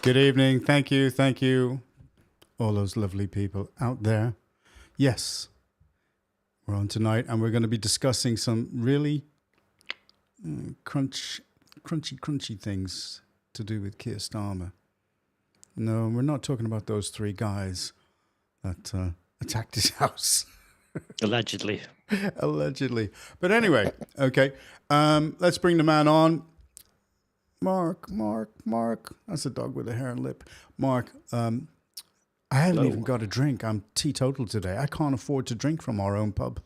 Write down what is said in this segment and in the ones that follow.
Good evening. Thank you. Thank you. All those lovely people out there. Yes, we're on tonight and we're going to be discussing some really crunchy things to do with Keir Starmer. No, we're not talking about those three guys that attacked his house. Allegedly. Allegedly. But anyway, okay. Let's bring the man on. Mark. That's a dog with a hair and lip. Mark, I haven't even got a drink. I'm teetotal today. I can't afford to drink from our own pub.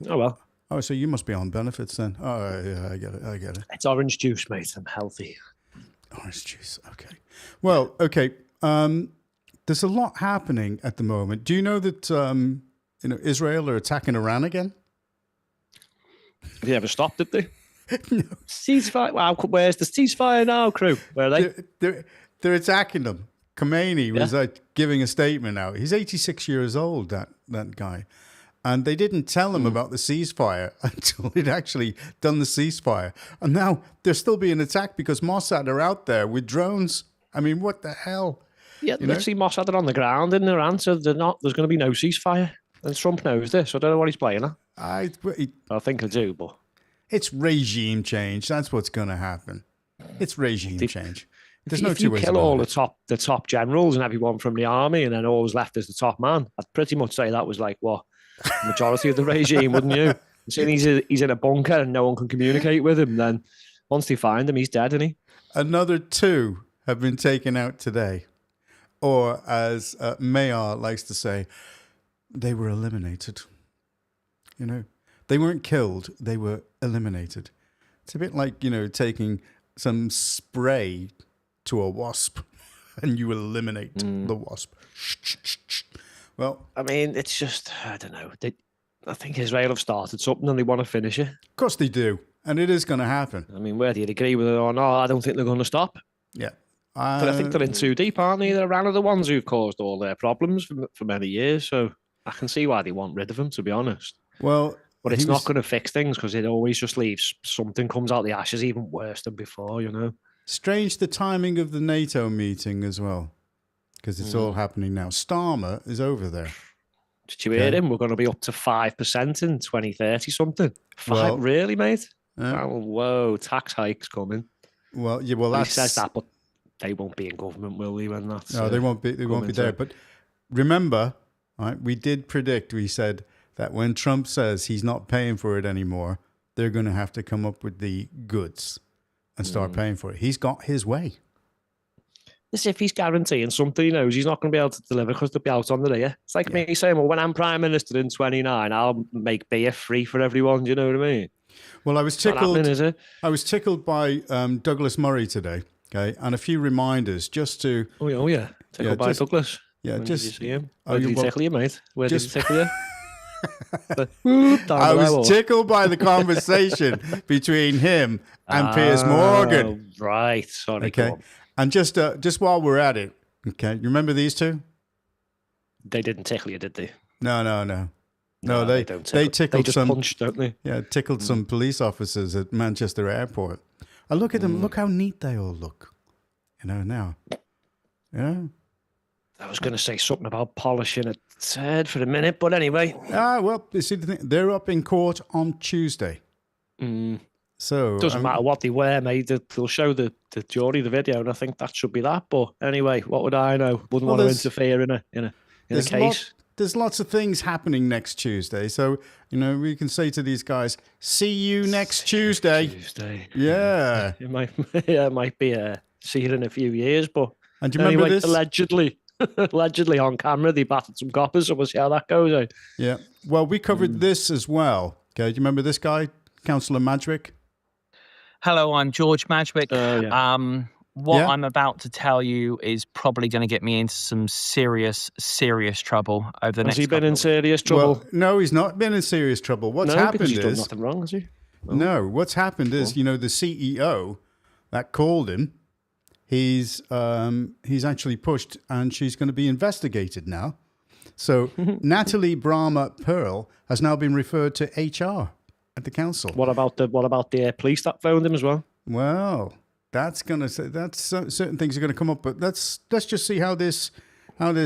Oh, well. Oh, so you must be on benefits then. Oh, yeah, I get it. It's orange juice, mate. I'm healthy. Orange juice, okay. Well, okay. There's a lot happening at the moment. Do you know that Israel are attacking Iran again? Have you ever stopped, did they? No. Ceasefire? Wow, where's the ceasefire now, crew? Where are they? They're attacking them. Khomeini was giving a statement out. He's 86 years old, that guy. And they didn't tell him about the ceasefire until he'd actually done the ceasefire. And now they're still being attacked because Mossad are out there with drones. I mean, what the hell? Yeah, literally Mossad are on the ground in Iran, so there's going to be no ceasefire. And Trump knows this. I don't know what he's playing at. I think I do, but... It's regime change. That's what's going to happen. It's regime change. There's no two ways about it. If you kill all the top generals and everyone from the army and then all was left as the top man, I'd pretty much say that was like what the majority of the regime, wouldn't you? Seeing he's in a bunker and no one can communicate with him, then once they find him, he's dead, isn't he? Another 2 have been taken out today. Or as Mayor likes to say, they were eliminated. You know, they weren't killed, they were eliminated. It's a bit like, taking some spray to a wasp and you eliminate the wasp. Well, I mean, it's just, I don't know. I think Israel have started something and they want to finish it. Of course they do. And it is going to happen. I mean, whether you agree with it or not, I don't think they're going to stop. Yeah. But I think they're in too deep, aren't they? They're Iran are the ones who've caused all their problems for many years. So I can see why they want rid of them, to be honest. Well, but it's not going to fix things because it always just leaves something comes out the ashes even worse than before, Strange the timing of the NATO meeting as well, because it's all happening now. Starmer is over there. Did you hear him? We're going to be up to 5% in 2030 something. Well, really, mate? Oh, whoa, tax hikes coming. Well, yeah, well, that's... He says that, but they won't be in government, will they, when that's... No, they won't be there. But remember, right, we did predict, we said that when Trump says he's not paying for it anymore, they're going to have to come up with the goods and start paying for it. He's got his way. As if he's guaranteeing something he knows he's not going to be able to deliver because they'll be out on the day. It's like me saying, well, when I'm Prime Minister in 29, I'll make beer free for everyone. Do you know what I mean? Well, I was tickled. I was tickled by Douglas Murray today, okay, and a few reminders just to... Oh, yeah. Tickled by Douglas. Yeah, Did you see him? Where did he tickle you, mate? Where did he tickle you? I was tickled by the conversation between him and Piers Morgan. Right. Sorry. Okay. And just while we're at it, okay, you remember these two? They didn't tickle you, did they? No, they don't they tickled they just some punch, don't they? Yeah, tickled some police officers at Manchester Airport. I look at them, look how neat they all look. Now. Yeah. I was going to say something about polishing a turd for a minute, but anyway. Well, you see the thing, they're up in court on Tuesday. So doesn't matter what they wear, mate. They'll show the jury the video, and I think that should be that. But anyway, what would I know? Wouldn't want to interfere in a case. There's lots of things happening next Tuesday, so we can say to these guys, "See you next Tuesday." Yeah, it might be see you in a few years, but and do you remember this? Allegedly on camera, they battered some coppers, so we'll see how that goes. Eh? Yeah. Well, we covered this as well. Okay, do you remember this guy, Councillor Madgwick? Hello, I'm George Madgwick. What Yeah. I'm about to tell you is probably going to get me into some serious trouble over the next. Has he been in serious trouble? Well, no, he's not been in serious trouble. What's no, happened because he's is done nothing wrong, has he? No, what's happened is the CEO that called him. He's actually pushed, and she's going to be investigated now. So Natalie Brahma Pearl has now been referred to HR at the council. What about the police that phoned him as well? Well, That's gonna say certain things are gonna come up, but let's just see how this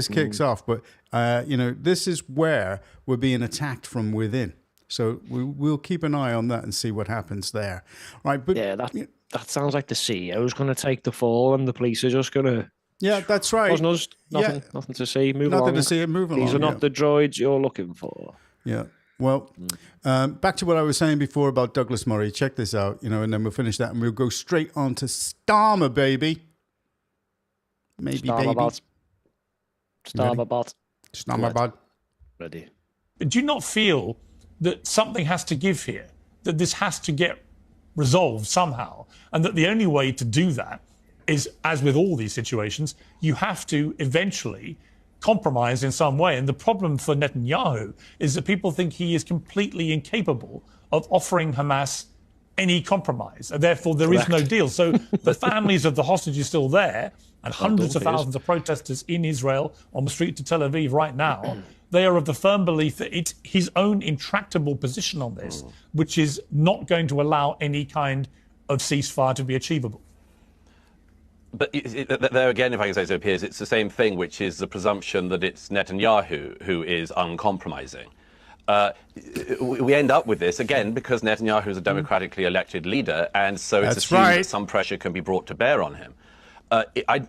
kicks off. But this is where we're being attacked from within. So we'll keep an eye on that and see what happens there, right? But yeah, that sounds like the CEO's going to take the fall, and the police are just going to. Yeah, that's right. Nothing to see. Move along. Nothing to see. Move along. These are not the droids you're looking for. Yeah. Well, back to what I was saying before about Douglas Murray. Check this out, and then we'll finish that, and we'll go straight on to Starmer, baby. Starmerbot. Starmerbot. Ready. Do you not feel that something has to give here, that this has to get resolved somehow, and that the only way to do that is, as with all these situations, you have to eventually compromise in some way? And the problem for Netanyahu is that people think he is completely incapable of offering Hamas any compromise, and therefore there is no deal. So the families of the hostages still there, and hundreds of thousands of protesters in Israel on the street to Tel Aviv right now, they are of the firm belief that it's his own intractable position on this, which is not going to allow any kind of ceasefire to be achievable. But there again, if I can say so, Piers, it's the same thing, which is the presumption that it's Netanyahu who is uncompromising. We end up with this, again, because Netanyahu is a democratically elected leader, and so it's assumed that some pressure can be brought to bear on him.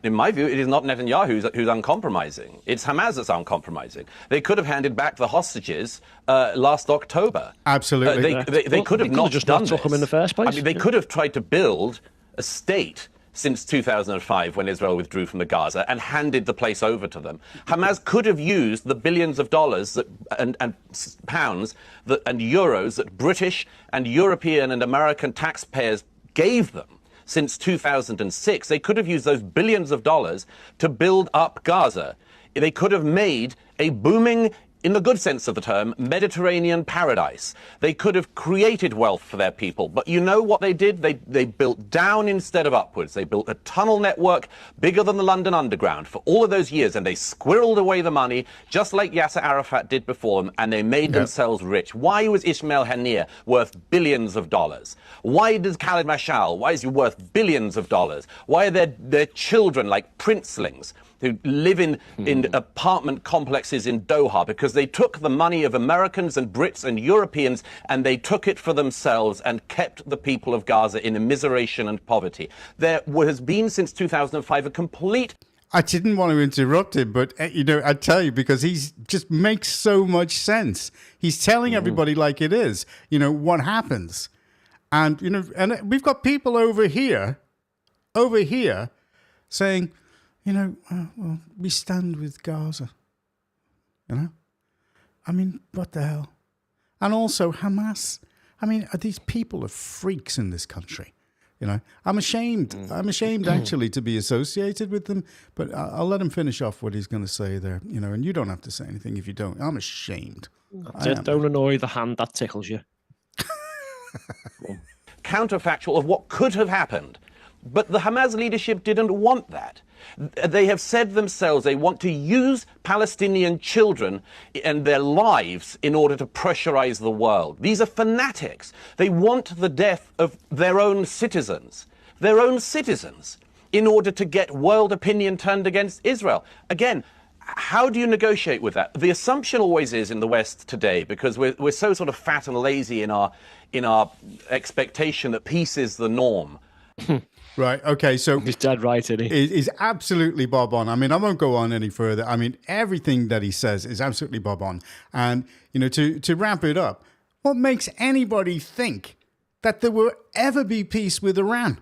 In my view, it is not Netanyahu who's uncompromising. It's Hamas that's uncompromising. They could have handed back the hostages last October. Absolutely. They could have not just done not took them in the first place. I mean, they could have tried to build a state since 2005, when Israel withdrew from the Gaza, and handed the place over to them. Hamas could have used the billions of dollars and pounds and euros that British and European and American taxpayers gave them since 2006. They could have used those billions of dollars to build up Gaza. They could have made a booming, in the good sense of the term, Mediterranean paradise. They could have created wealth for their people. But you know what they did? They built down instead of upwards. They built a tunnel network bigger than the London Underground for all of those years, and they squirreled away the money, just like Yasser Arafat did before them, and they made themselves rich. Why was Ismail Haniyeh worth billions of dollars? Why does Khalid Mashal, why is he worth billions of dollars? Why are their children like princelings who live in apartment complexes in Doha? Because they took the money of Americans and Brits and Europeans, and they took it for themselves and kept the people of Gaza in immiseration and poverty. There has been since 2005 a complete... I didn't want to interrupt him, but, I tell you, because he just makes so much sense. He's telling everybody like it is, what happens. And, and we've got people over here saying... well, we stand with Gaza. I mean, what the hell? And also Hamas. I mean, these people are freaks in this country. I'm ashamed. I'm ashamed actually to be associated with them. But I'll let him finish off what he's going to say there. And you don't have to say anything if you don't. I'm ashamed. Don't annoy the hand that tickles you. Counterfactual of what could have happened. But the Hamas leadership didn't want that. They have said themselves they want to use Palestinian children and their lives in order to pressurize the world. These are fanatics. They want the death of their own citizens, in order to get world opinion turned against Israel. Again, how do you negotiate with that? The assumption always is in the West today, because we're so sort of fat and lazy in our expectation that peace is the norm. Right. Okay. So he's dead right, isn't he? He's absolutely bob on. I mean, I won't go on any further. I mean, everything that he says is absolutely bob on. And to wrap it up, what makes anybody think that there will ever be peace with Iran?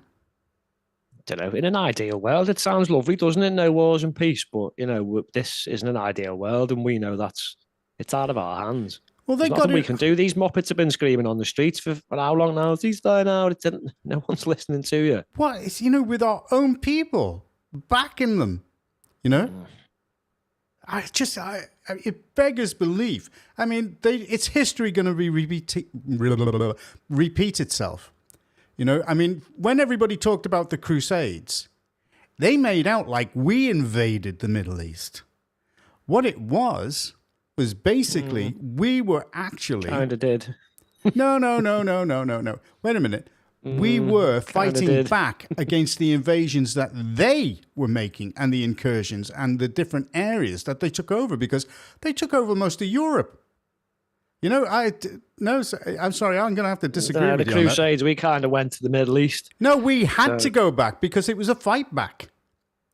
Don't know. In an ideal world, it sounds lovely, doesn't it? No wars and peace. But this isn't an ideal world, and we know it's out of our hands. Well, there's nothing we can do. These Muppets have been screaming on the streets for how long now? He's dying out. No one's listening to you. Well, it's, with our own people backing them, it beggars belief. I mean, it's history going to repeat itself. I mean, when everybody talked about the Crusades, they made out like we invaded the Middle East. What it was basically we were actually kind of did. No. Wait a minute. We were fighting did. back against the invasions that they were making and the incursions and the different areas that they took over, because they took over most of Europe. You know, I'm sorry, I'm going to have to disagree The with you on that. Crusades, we kind of went to the Middle East. No, we had to go back because it was a fight back.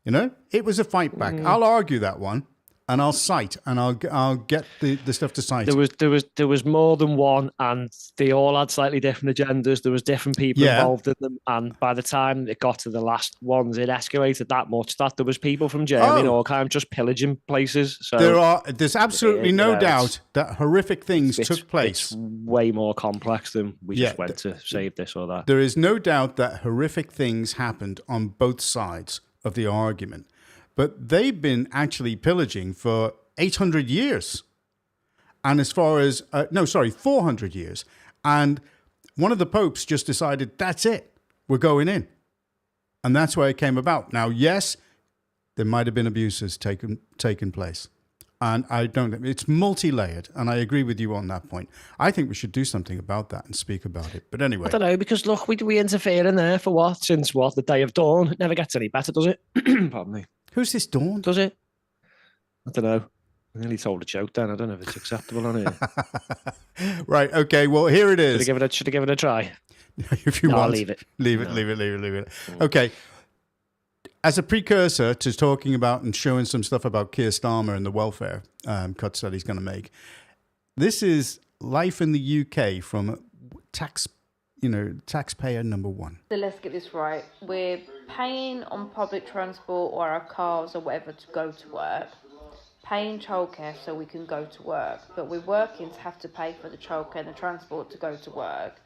You know, it was a fight back. I'll argue that one, and I'll cite, and I'll get the stuff to cite. There was more than one, and they all had slightly different agendas. There was different people involved in them, and by the time it got to the last ones, it escalated that much that there was people from Germany and all kind of just pillaging places. So there's absolutely no doubt that horrific things took place. It's way more complex than we just went to save this or that. There is no doubt that horrific things happened on both sides of the argument. But they've been actually pillaging for 800 years. And as far as, 400 years. And one of the popes just decided, that's it, we're going in. And that's where it came about. Now, yes, there might have been abuses taken place. And I don't think, it's multi-layered. And I agree with you on that point. I think we should do something about that and speak about it. But anyway. I don't know, because look, we interfere in there for what? Since what? The Day of Dawn? It never gets any better, does it? Pardon me. Who's this Dawn? Does it? I don't know. I nearly told a joke then. I don't know if it's acceptable on here. Right. Okay. Well, here it is. Should I give it a try? If you want. I'll leave it. Leave it. Okay. As a precursor to talking about and showing some stuff about Keir Starmer and the welfare cuts that he's going to make, this is life in the UK from taxpayer number one. So let's get this right. We're paying on public transport or our cars or whatever to go to work, paying childcare so we can go to work, but we're working to have to pay for the childcare and the transport to go to work,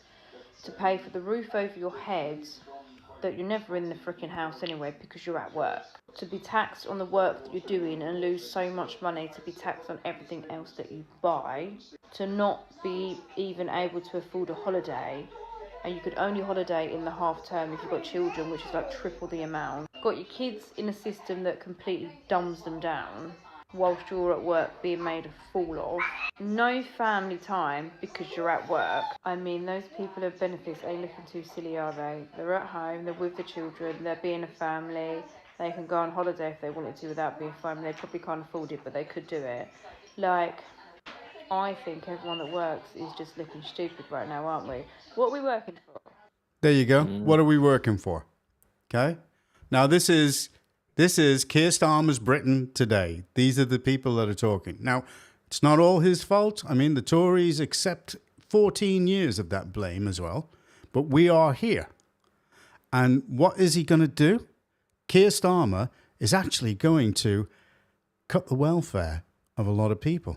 to pay for the roof over your head, that you're never in the freaking house anyway because you're at work, to be taxed on the work that you're doing and lose so much money, to be taxed on everything else that you buy, to not be even able to afford a holiday, and you could only holiday in the half term if you've got children, which is like triple the amount. Got your kids in a system that completely dumbs them down whilst you're at work being made a fool of. No family time because you're at work. I mean, those people have benefits ain't looking too silly, are they? They're at home, they're with the children, they're being a family, they can go on holiday if they wanted to without being a family. They probably can't afford it, but they could do it. Like, I think everyone that works is just looking stupid right now, aren't we? What are we working for? There you go. What are we working for? Okay. Now this is Keir Starmer's Britain today. These are the people that are talking. Now, it's not all his fault. I mean, the Tories accept 14 years of that blame as well. But we are here. And what is he going to do? Keir Starmer is actually going to cut the welfare of a lot of people.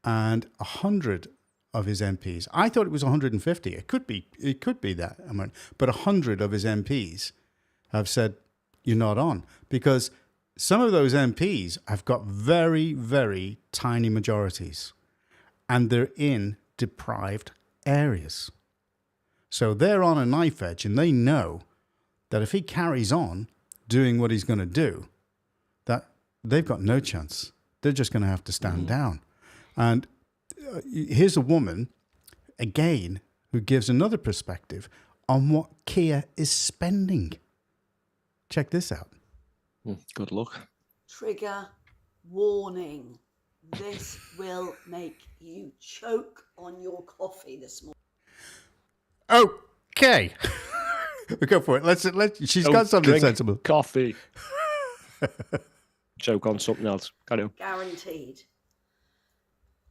And 100 of his MPs, I thought it was 150. It could be that amount. But 100 of his MPs have said, you're not on. Because some of those MPs have got very, very tiny majorities. And they're in deprived areas. So they're on a knife edge, and they know that if he carries on doing what he's going to do, that they've got no chance. They're just going to have to stand down. And here's a woman, again, who gives another perspective on what Keir is spending. Check this out. Good luck. Trigger warning. This will make you choke on your coffee this morning. Okay. Go for it. She's got something Drink sensible. Coffee. Choke on something else. Carry on. Guaranteed.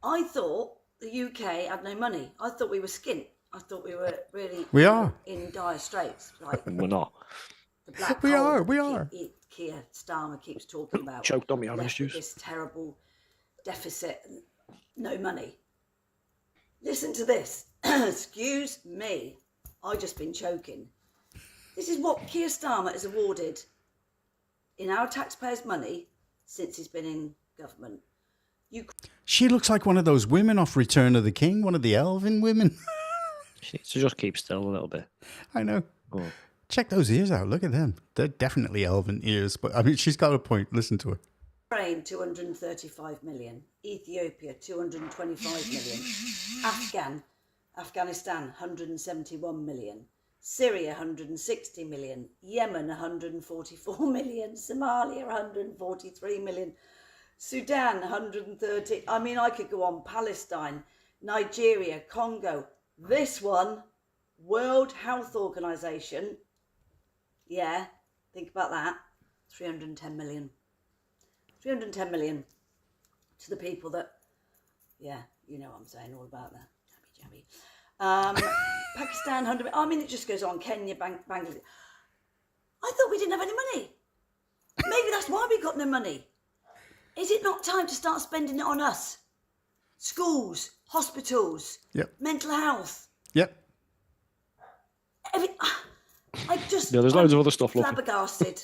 I thought the UK had no money. I thought we were skint. I thought we were really in dire straits. Like We're not. the black We hole are, that we are. Keir Starmer keeps talking about. Choked on me Left orange with juice. This terrible deficit and no money. Listen to this. Excuse me. I've just been choking. This is what Keir Starmer has awarded in our taxpayers' money since he's been in government. She looks like one of those women off Return of the King, one of the elven women. She needs to just keep still a little bit. I know. Oh. Check those ears out. Look at them. They're definitely elven ears. But I mean, she's got a point. Listen to her. Ukraine, 235 million. Ethiopia, 225 million. Afghanistan, 171 million. Syria 160 million, Yemen 144 million, Somalia 143 million, Sudan 130. I mean, I could go on. Palestine, Nigeria, Congo. This one, World Health Organization. Yeah, think about that. 310 million. 310 million to the people that, yeah, you know what I'm saying, all about that. Jabby, jabby. Pakistan, 100. I mean, it just goes on. Kenya, Bangladesh. I thought we didn't have any money. Maybe that's why we got no money. Is it not time to start spending it on us? Schools, hospitals, mental health. Yep. I just. Yeah, there's loads of other stuff. Flabbergasted.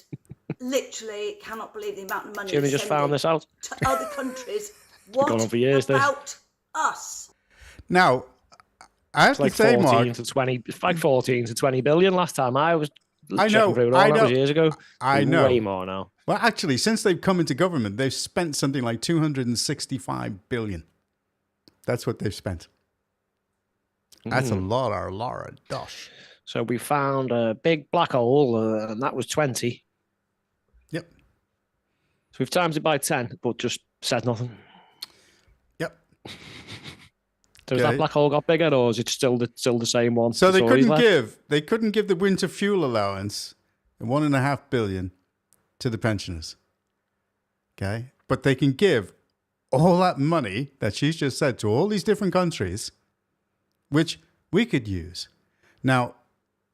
Literally cannot believe the amount of money. Jimmy just found this out. To other countries. What gone on for years, about us? Now, I have It's like to say, 14 Mark, to 20, it's like 14 to 20 billion last time. I was I know, checking through it all. I That know, was years ago. I know. Way more now. Well, actually, since they've come into government, they've spent something like 265 billion. That's what they've spent. That's a lot of dosh. So we found a big black hole, and that was 20. Yep. So we've times it by 10, but just said nothing. Yep. So has that black hole got bigger, or is it still the same one? So they couldn't give the winter fuel allowance, 1.5 billion, to the pensioners. Okay, but they can give all that money that she's just said to all these different countries, which we could use. Now,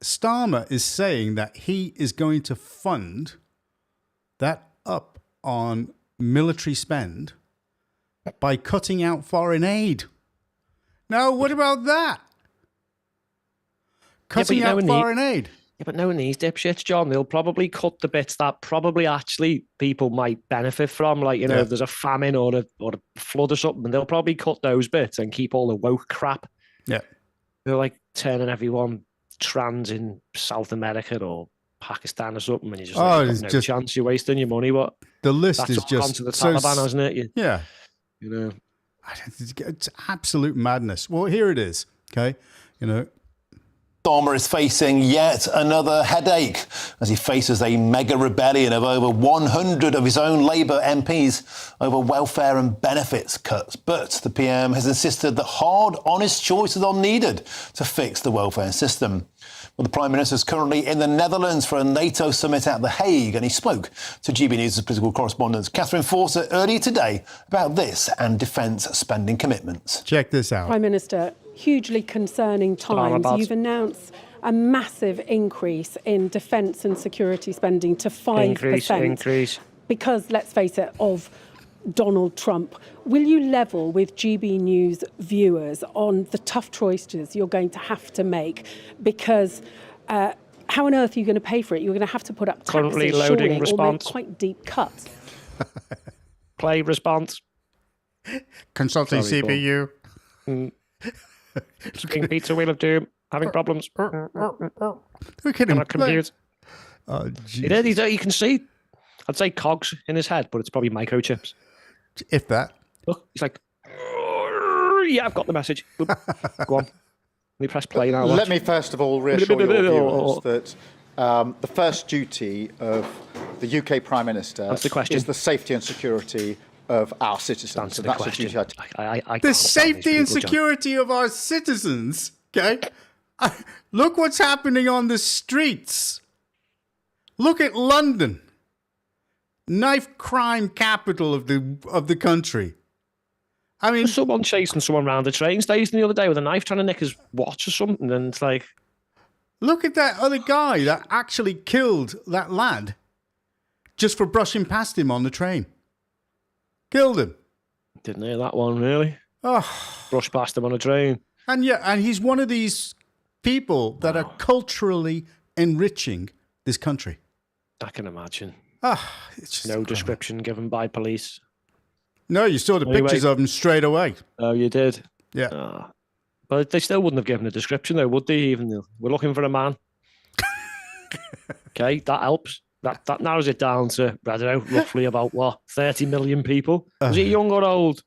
Starmer is saying that he is going to fund that up on military spend by cutting out foreign aid. Now, what about that? Cutting out foreign aid. Yeah, but knowing these dipshits, John, they'll probably cut the bits that probably actually people might benefit from. Like, if there's a famine or a flood or something, and they'll probably cut those bits and keep all the woke crap. Yeah. They're like turning everyone trans in South America or Pakistan or something, and you're just like, it's no just chance, you're wasting your money. What? The list That's is all just gone to the so Taliban, hasn't it? Yeah. You know. It's absolute madness. Well, here it is. Okay. Starmer is facing yet another headache as he faces a mega rebellion of over 100 of his own Labour MPs over welfare and benefits cuts. But the PM has insisted that hard, honest choices are needed to fix the welfare system. Well, the Prime Minister is currently in the Netherlands for a NATO summit at The Hague, and he spoke to GB News' political correspondent Catherine Fawcett earlier today about this and defence spending commitments. Check this out. Prime Minister, hugely concerning times. You've announced a massive increase in defence and security spending to 5%. Increase. Because, let's face it, of Donald Trump. Will you level with GB News viewers on the tough choices you're going to have to make? Because how on earth are you going to pay for it? You're going to have to put up taxes, Currently loading surely, response. or make quite deep cuts. Play response. Consulting Sorry, CPU. King Pizza Wheel of Doom. Having problems. Look at him. Compute. Oh, You can see, I'd say cogs in his head, but it's probably microchips. If that. Look, he's like, yeah, I've got the message. Go on. Let me press play now. Let me first of all reassure your viewers that the first duty of the UK Prime Minister is the safety and security of our citizens. So that's a duty the safety and security of our citizens. Okay, look what's happening on the streets. Look at London, knife crime capital of the country. I mean, there's someone chasing someone around the train station the other day with a knife, trying to nick his watch or something, and it's like, look at that other guy that actually killed that lad just for brushing past him on the train. Killed him. Didn't hear that one, really. Oh. Brushed past him on a train. And he's one of these people that are culturally enriching this country. I can imagine. It's just no description given by police. No, you saw the pictures of him straight away. Oh, you did? Yeah. But they still wouldn't have given a description, though, would they? Even we're looking for a man. Okay, that helps. That narrows it down to, I don't know, roughly about, 30 million people? Was he young or old?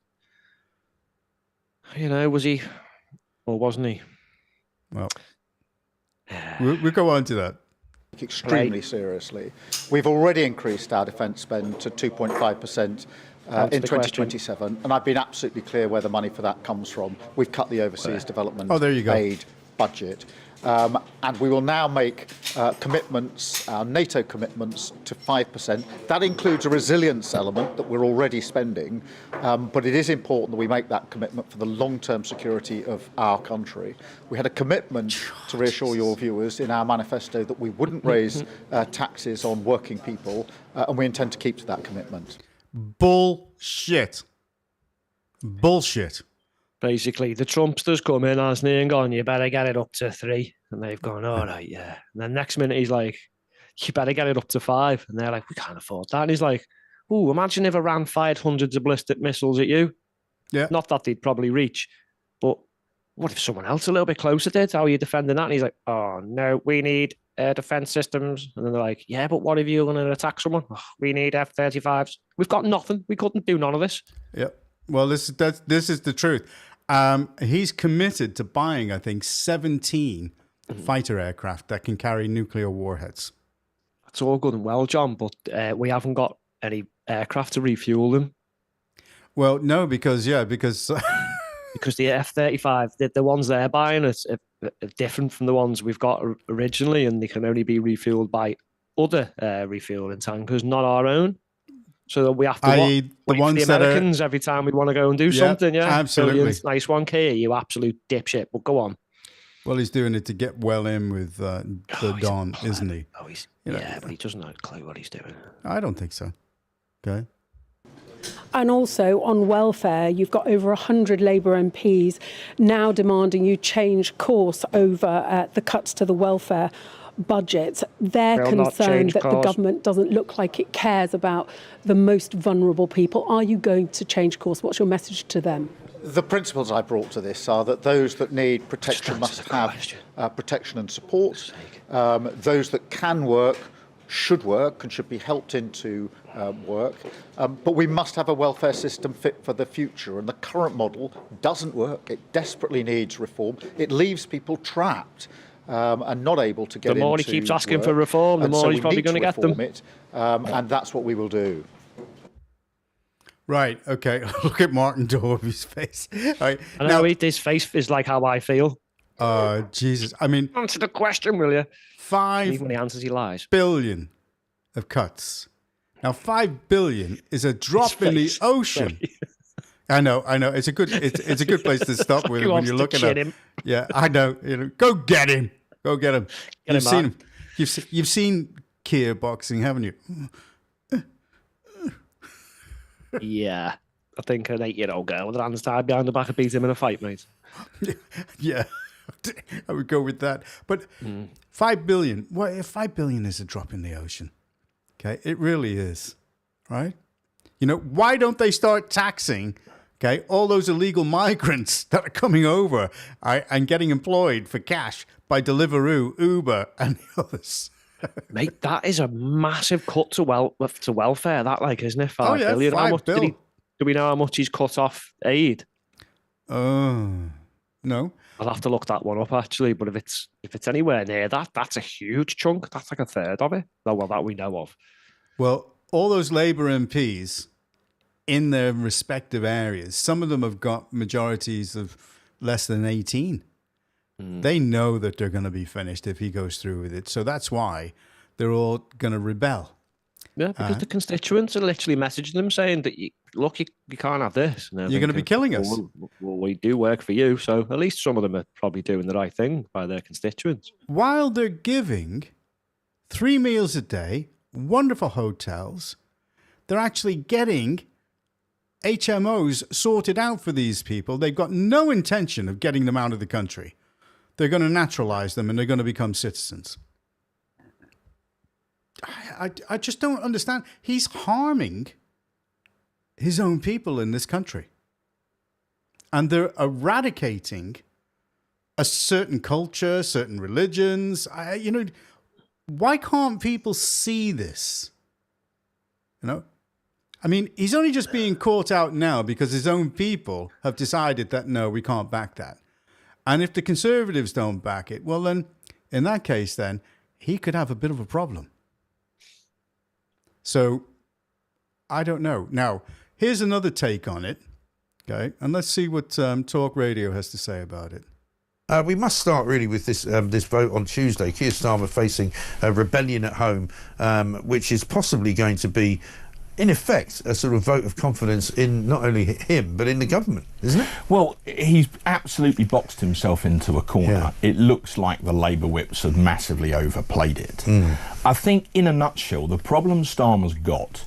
Was he, or wasn't he? Well, We'll go on to that. Extremely seriously. We've already increased our defence spend to 2.5% in 2027, and I've been absolutely clear where the money for that comes from. We've cut the overseas development aid budget. And we will now make commitments, our NATO commitments, to 5%. That includes a resilience element that we're already spending, but it is important that we make that commitment for the long-term security of our country. We had a commitment, to reassure your viewers, in our manifesto that we wouldn't raise taxes on working people, and we intend to keep to that commitment. Bullshit. Bullshit. Basically, the Trumpsters come in, hasn't he, and gone, you better get it up to 3. And they've gone, all right, yeah. And then next minute, he's like, you better get it up to 5. And they're like, we can't afford that. And he's like, ooh, imagine if Iran fired hundreds of ballistic missiles at you. Yeah. Not that they'd probably reach, but what if someone else a little bit closer did? How are you defending that? And he's like, oh, no, we need air defense systems. And then they're like, yeah, but what if you're going to attack someone? Oh, we need F-35s. We've got nothing. We couldn't do none of this. Yeah. Well, this is the truth. He's committed to buying, I think, 17 fighter aircraft that can carry nuclear warheads. That's all good and well, John, but we haven't got any aircraft to refuel them. Well, no, because because the F-35, the ones they're buying are different from the ones we've got originally, and they can only be refueled by other refueling tankers, not our own. So that we have to wait for the Americans every time we want to go and do something. Yeah, absolutely. Brilliant. Nice one, Keir, you absolute dipshit. But go on. Well, he's doing it to get well in with the Don, isn't he? Oh, but he doesn't have a clue what he's doing. I don't think so. Okay. And also on welfare, you've got over 100 Labour MPs now demanding you change course over the cuts to the welfare budget. They're concerned that the government doesn't look like it cares about the most vulnerable people. Are you going to change course? What's your message to them? The principles I brought to this are that those that need protection must have protection and support. Those that can work should work and should be helped into work. But we must have a welfare system fit for the future. And the current model doesn't work. It desperately needs reform. It leaves people trapped and not able to get into The more he keeps asking for reform, the more he's probably going to get them. And that's what we will do. Right, okay. Look at Martin Dorby's face. Right. I know, his face is like how I feel. Jesus. I mean... Answer the question, will you? 5 Even when he answers, he lies. billion of cuts. Now, 5 billion is a drop in the ocean. Sorry. I know. It's a good place to stop with when you're looking at him. Yeah, I know. Go get him. You've seen him. You've seen Keir boxing, haven't you? Yeah, I think an 8-year-old girl with her hands tied behind the back would beat him in a fight, mate. Yeah, I would go with that. But 5 billion. Well, if 5 billion is a drop in the ocean, okay, it really is, right? Why don't they start taxing? Okay, all those illegal migrants that are coming over and getting employed for cash by Deliveroo, Uber, and the others. Mate, that is a massive cut to welfare. That isn't it? 5 billion. 5 bill. Do we know how much he's cut off aid? No. I'll have to look that one up actually. But if it's anywhere near that, that's a huge chunk. That's like a third of it. Well, that we know of. Well, all those Labour MPs in their respective areas, some of them have got majorities of less than 18. They know that they're going to be finished if he goes through with it. So that's why they're all going to rebel. Yeah, because the constituents are literally messaging them saying that, you can't have this. You're going to be killing us. Well, we do work for you. So at least some of them are probably doing the right thing by their constituents. While they're giving 3 meals a day, wonderful hotels, they're actually getting HMOs sorted out for these people. They've got no intention of getting them out of the country. They're going to naturalize them and they're going to become citizens. I just don't understand. He's harming his own people in this country. And they're eradicating a certain culture, certain religions. Why can't people see this? I mean, he's only just being caught out now because his own people have decided that, no, we can't back that. And if the Conservatives don't back it, well, then in that case, then he could have a bit of a problem. So I don't know. Now, here's another take on it. Okay, and let's see what Talk Radio has to say about it. We must start really with this vote on Tuesday. Keir Starmer facing a rebellion at home, which is possibly going to be, in effect, a sort of vote of confidence in not only him, but in the government, isn't it? Well, he's absolutely boxed himself into a corner. Yeah. It looks like the Labour whips have massively overplayed it. I think, in a nutshell, the problem Starmer's got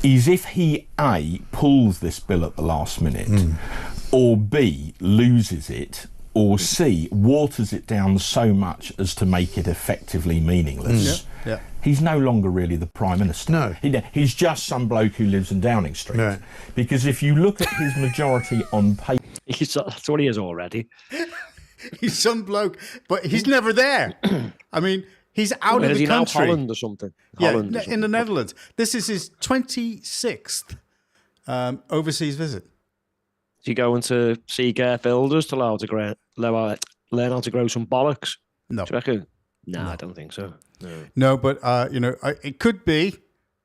is if he, A, pulls this bill at the last minute, or B, loses it, or C, waters it down so much as to make it effectively meaningless, he's no longer really the Prime Minister. No. He's just some bloke who lives in Downing Street. Right. Because if you look at his majority on paper... That's what he is already. He's some bloke, but he's never there. I mean, he's out of Is the he now country. Holland or something? Yeah, Holland or in the Netherlands. This is his 26th overseas visit. Is he going to see Geert Wilders to learn how to grow some bollocks? No. Do you reckon? No, I don't think so. No, but it could be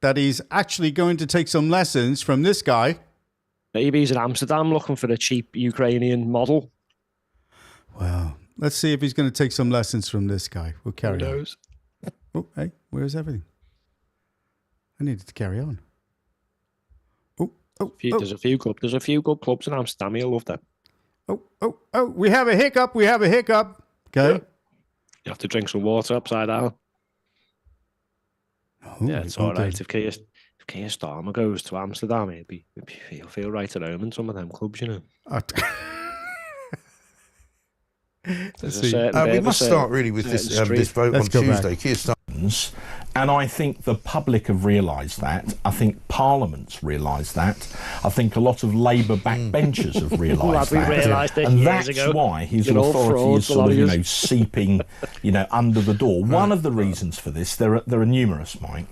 that he's actually going to take some lessons from this guy. Maybe he's in Amsterdam looking for a cheap Ukrainian model. Well, let's see if he's going to take some lessons from this guy. We'll carry on. Oh, hey, where's everything? I needed to carry on. There's a few good clubs in Amsterdam. You'll love them. Oh, we have a hiccup. Okay. You have to drink some water upside down. Yeah, it's all right. If Keir Starmer goes to Amsterdam, he'll feel right at home in some of them clubs, you know. We must start really with this vote on Tuesday. Keir Starmer. And I think the public have realised that. I think Parliament's realised that. I think a lot of Labour backbenchers have realised that. And that's why his authority is sort of, seeping, under the door. One of the reasons for this, there are numerous, Mike,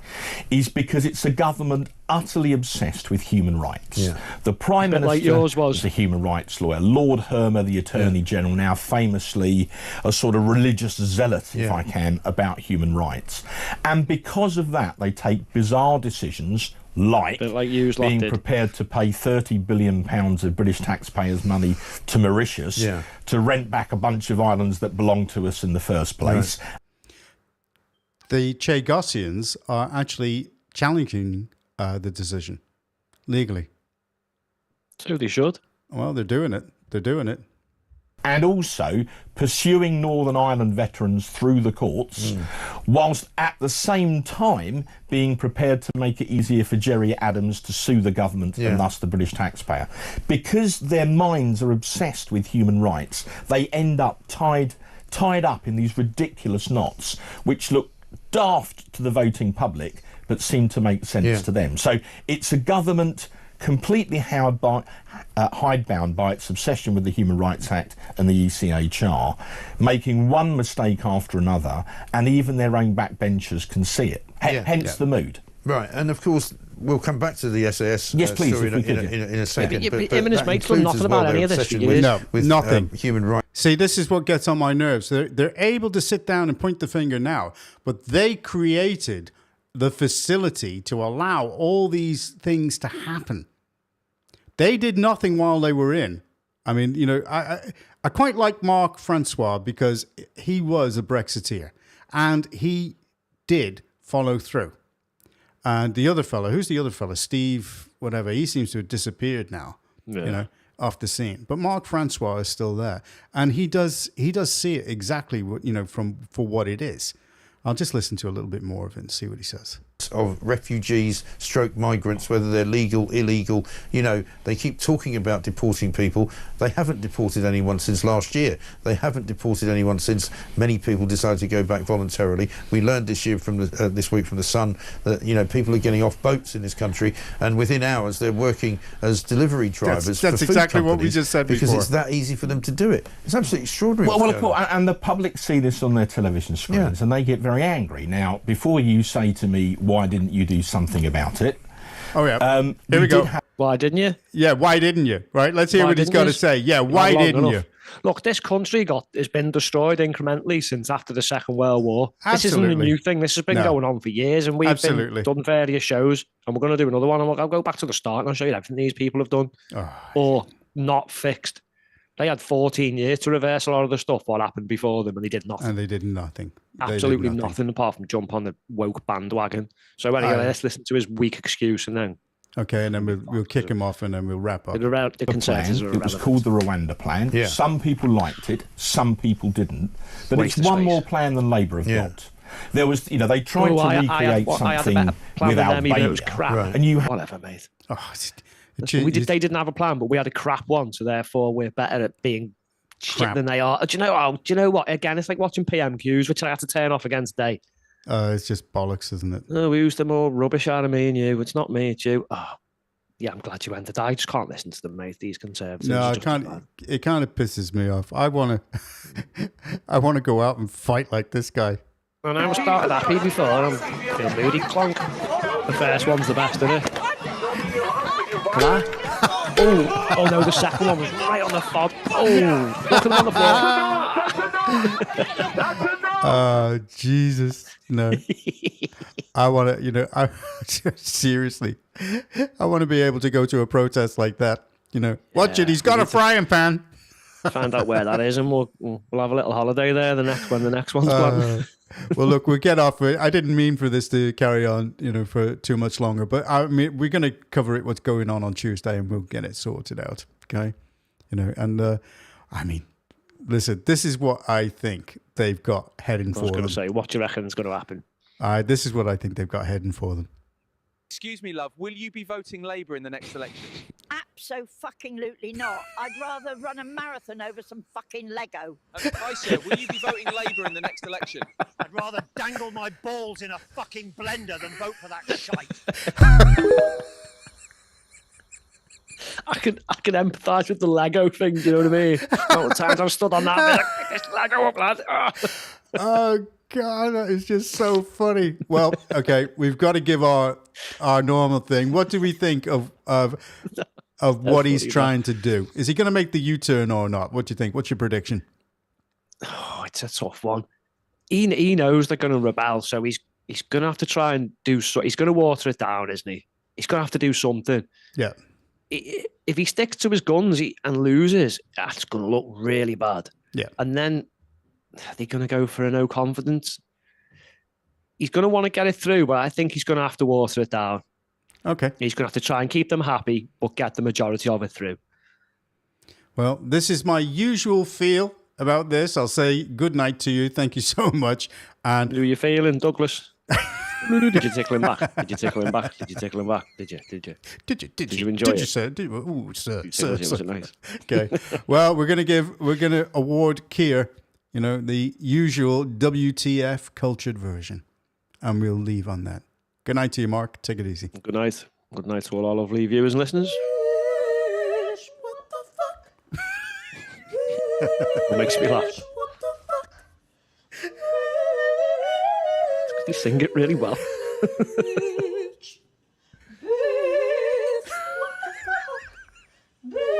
is because it's a government utterly obsessed with human rights. Yeah. The Prime Minister like yours was a human rights lawyer. Lord Hermer, the Attorney General, now famously a sort of religious zealot, if I can, about human rights. And because of that, they take bizarre decisions like being prepared to pay £30 billion of British taxpayers' money to Mauritius to rent back a bunch of islands that belong to us in the first place. Right. The Che Gossians are actually challenging the decision legally. So they should. Well, they're doing it. And also pursuing Northern Ireland veterans through the courts, whilst at the same time being prepared to make it easier for Jerry Adams to sue the government and thus the British taxpayer. Because their minds are obsessed with human rights, they end up tied up in these ridiculous knots, which look daft to the voting public, but seem to make sense to them. So it's a government completely hidebound by its obsession with the Human Rights Act and the ECHR, making one mistake after another, and even their own backbenchers can see it. Hence the mood. Right, and of course, we'll come back to the SAS please, story in a second. Him and his mates know nothing about any of this. With nothing. Human rights. See, this is what gets on my nerves. They're able to sit down and point the finger now, but they created the facility to allow all these things to happen. They did nothing while they were in. I mean, I quite like Mark Francois because he was a Brexiteer and he did follow through. And the other fellow, who's the other fellow? Steve, whatever, he seems to have disappeared now, off the scene. But Mark Francois is still there. And he does see it exactly for what it is. I'll just listen to a little bit more of it and see what he says. Of refugees, migrants, whether they're legal, illegal, they keep talking about deporting people. They haven't deported anyone since last year. They haven't deported anyone since many people decided to go back voluntarily. We learned this year this week from the Sun that people are getting off boats in this country, and within hours they're working as delivery drivers. That's exactly what we just said because before. it's that easy for them to do it. It's absolutely extraordinary. Well, of course, and the public see this on their television screens, and they get very angry. Now, before you say to me, why didn't you do something about it? Oh, yeah. Here we go. Why didn't you? Yeah, why didn't you? Right, let's hear what he's got to say. Yeah, why didn't you? Look, this country has been destroyed incrementally since after the Second World War. This isn't a Absolutely. new thing. This has been No. going on for years, and we've Absolutely. done various shows, and we're going to do another one. And I'll go back to the start, and I'll show you everything these people have done or not fixed. They had 14 years to reverse a lot of the stuff what happened before them, and they did nothing. And they did nothing. They did Absolutely nothing apart from jump on the woke bandwagon. So anyway, let's listen to his weak excuse, and then Okay, and then we'll kick him off, and then we'll wrap up. the consensus are It was irrelevant. called the Rwanda Plan. Yeah. Some people liked it, some people didn't. But Waste it's of one space. more plan than Labour have got. There was, they tried Oh, to I had recreate a something better plan than with them, even though it Albania. was crap. Right. And you Whatever, mate. Oh, They didn't have a plan, but we had a crap one, so therefore we're better at being shit Crap. than they are. Do you know what? Again, it's like watching PMQs, which I had to turn off against day. it's just bollocks, isn't it? Oh, we used them all rubbish out of me and you. It's not me, it's you. Oh, yeah, I'm glad you ended. I just can't listen to them, mate. These conservatives. No, are I just can't. bad. It kind of pisses me off. I want to, I want to go out and fight like this guy. And I was started happy before. I'm feeling moody. Clonk. The first one's the best, isn't it? Oh no, the second one was right on the fob. Oh, look at him on the floor. Oh, Jesus. No. I want to, I seriously, I want to be able to go to a protest like that. Watch it. He's got a frying pan. Find out where that is, and we'll have a little holiday there. The next one's gone. Well, look, we'll get off it. I didn't mean for this to carry on, for too much longer. But I mean, we're going to cover it. What's going on Tuesday, and we'll get it sorted out. Okay, and I mean, listen, this is what I think they've got heading for them. I was going to say, what do you reckon is going to happen? This is what I think they've got heading for them. Excuse me, love. Will you be voting Labour in the next election? Abso-fucking-lutely not. I'd rather run a marathon over some fucking Lego. Hi, sir. Will you be voting Labour in the next election? I'd rather dangle my balls in a fucking blender than vote for that shite. I can empathise with the Lego thing. Do you know what I mean? All the times I've stood on that, and been like, pick this Lego up, lad. Oh God, that is just so funny. Well, okay, we've got to give our normal thing. What do we think of what he's trying to do? Is he going to make the U-turn or not? What do you think? What's your prediction? Oh, it's a tough one. He knows they're going to rebel, so he's going to have to try and do so. He's going to water it down, isn't he? He's going to have to do something. Yeah. If he sticks to his guns and loses, that's going to look really bad. Yeah. And then they're going to go for a no confidence. He's going to want to get it through, but I think he's going to have to water it down. Okay. He's going to have to try and keep them happy, but get the majority of it through. Well, this is my usual feel about this. I'll say good night to you. Thank you so much. And how are you feeling, Douglas? Did you tickle him back? Did you tickle him back? Did you tickle him back? Did you? Did you enjoy it? Sir? Ooh, sir. Was it nice? Okay. Well, we're gonna award Keir, the usual WTF cultured version, and we'll leave on that. Good night to you, Mark. Take it easy. Good night. Good night to all our lovely viewers and listeners. What makes me laugh? You sing it really well. Bitch, what the fuck? Bitch.